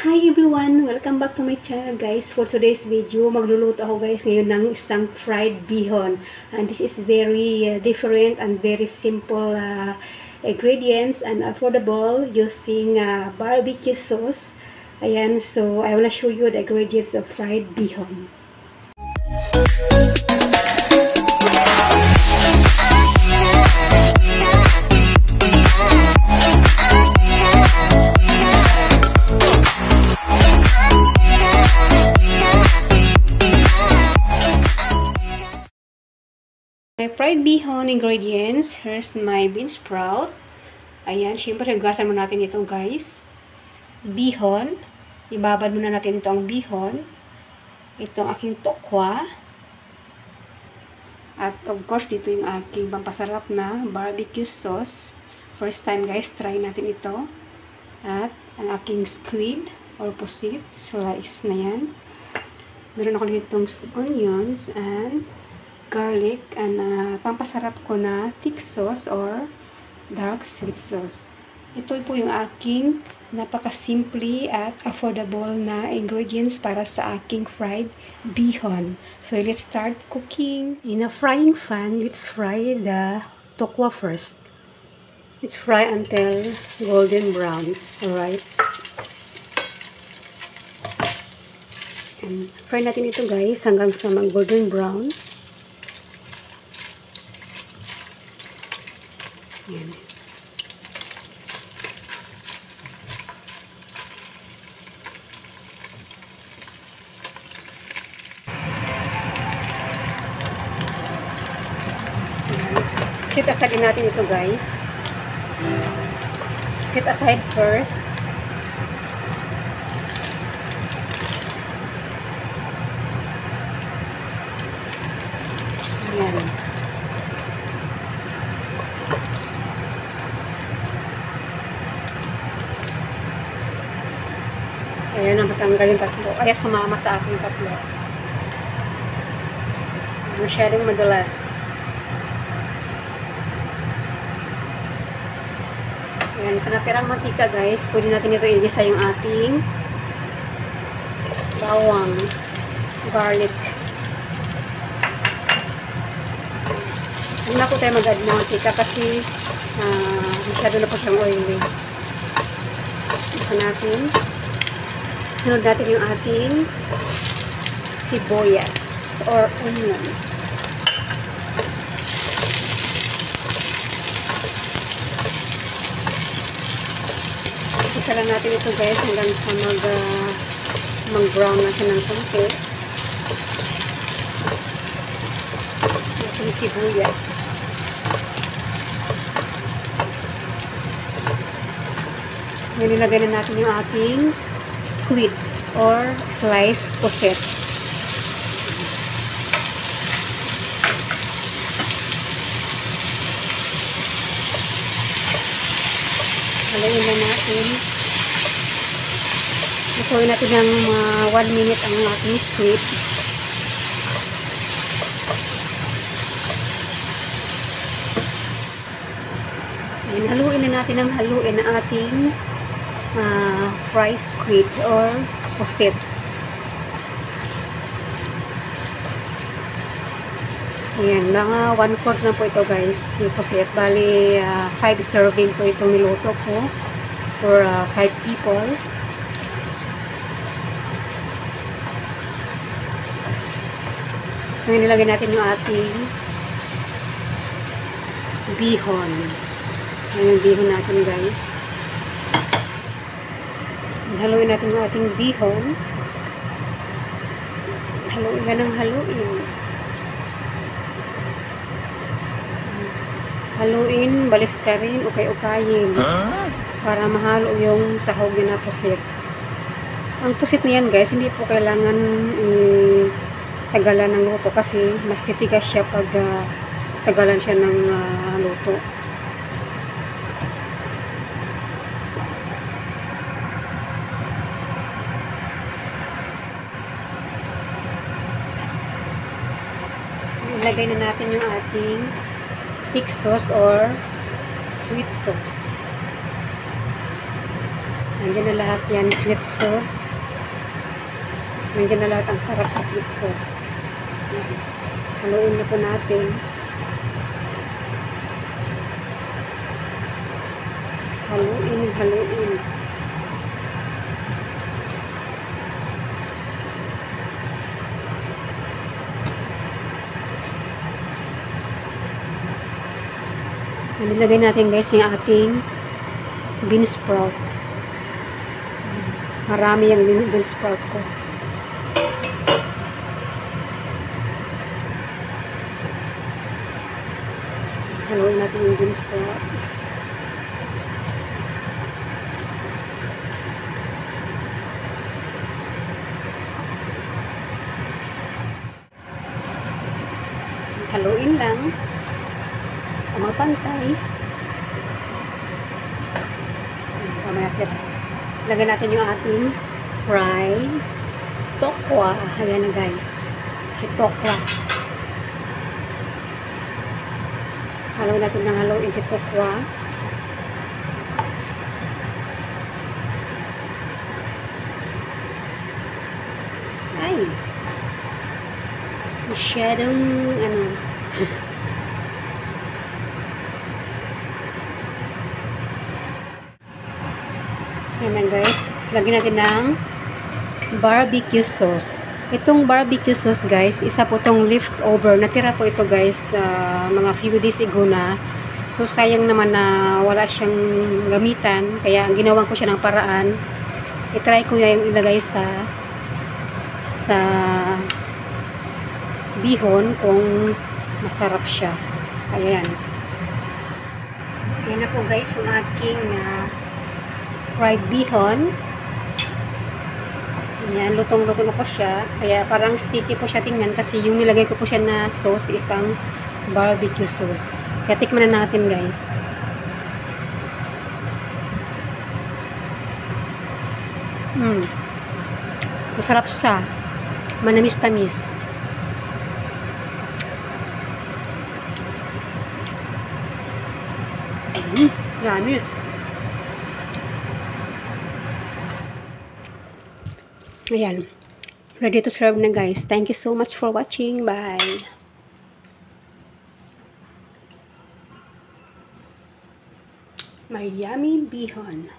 Hi everyone! Welcome back to my channel guys. For today's video, magluluto ako guys ngayon ng isang fried bihon. And this is very different and very simple ingredients and affordable using barbecue sauce. Ayan, so I wanna show you the ingredients of fried bihon. My fried bihon ingredients. Here's my bean sprout. Ayan, syempre hugasan muna natin ito guys. Bihon. Ibabad muna natin ito ang bihon. Ito ang aking tokwa. At of course, dito yung aking pampasarap na barbecue sauce. First time guys, try natin ito. At ang aking squid or pusit. Slice na yan. Meron ako ditong onions and garlic and pampasarap ko na thick sauce or dark sweet sauce. Ito po yung aking napakasimple at affordable na ingredients para sa aking fried bihon. So let's start cooking. In a frying pan, let's fry the tokwa first. Let's fry until golden brown. Alright. And fry natin ito guys hanggang sa mag golden brown. Yan. Set aside natin ito guys. Set aside first. Yan. Ayan ang matanggal yung tatlo. Kaya sumama sa aking tatlo. Masyadong madulas. Ayan, sa natirang mantika guys, pwede natin ito ilisa yung ating bawang, garlic. Huwag na po tayo mag-add ng mantika kasi masyado na po siyang oily. Isa natin. Sunod natin yung ating sibuyas or onions. Isa lang natin ito guys hanggang sa mag-brown na siya ng konti. Ating sibuyas. Ngayon nilagay na natin yung ating squid or sliced puset. Halayin na natin. Lutuin natin ng 1 minute ang ating squid. Haluin na natin ang haluin na ating fried squid or pusit. Ayan, mga 1/4 na po ito guys, yung pusit. Bali, 5 serving po itong niluto ko for 5 people. So, nilagay natin yung ating bihon. Ayan yung bihon natin guys. Haluin natin yung ating bihon. Haluin ka ng haluin. Haluin, baliskarin, ukay-ukayin. Para mahalo yung sahog na pusit. Ang pusit niyan guys, hindi po kailangan tagalan ng luto kasi mas titigas siya pag tagalan siya ng luto. Ilagay na natin yung ating thick sauce or sweet sauce. Nandiyan na lahat yan, sweet sauce. Nandiyan na lahat ang sarap sa sweet sauce. Haluin na po natin. Haluin. Nilagay natin guys yung ating bean sprout. Marami yung bean sprout ko. Haluin natin yung bean sprout. Haluin lang. Mapantay. Lagyan natin yung ating fried tokwa. Ayan na guys. Si tokwa. Haluin natin ng haluin si tokwa. Ay. Masyadong ano. Ayan guys, lagyan natin ng barbecue sauce. Itong barbecue sauce guys, isa po itong leftover. Natira po ito guys, mga few days ago na. So sayang naman na wala siyang gamitan. Kaya ang ginawa ko siya ng paraan, itry ko yung ilagay sa bihon kung masarap siya. Ayan. Ayan na po guys yung aking fried bihon. Ayan, lutong-lutong na po siya. Kaya parang sticky po siya tingnan kasi yung nilagay ko po siya na sauce isang barbecue sauce. Kaya tikman na natin guys. Masarap siya. Manamis-tamis. Yummy. Ayan. Ready to serve na guys. Thank you so much for watching. Bye. My yummy bihon.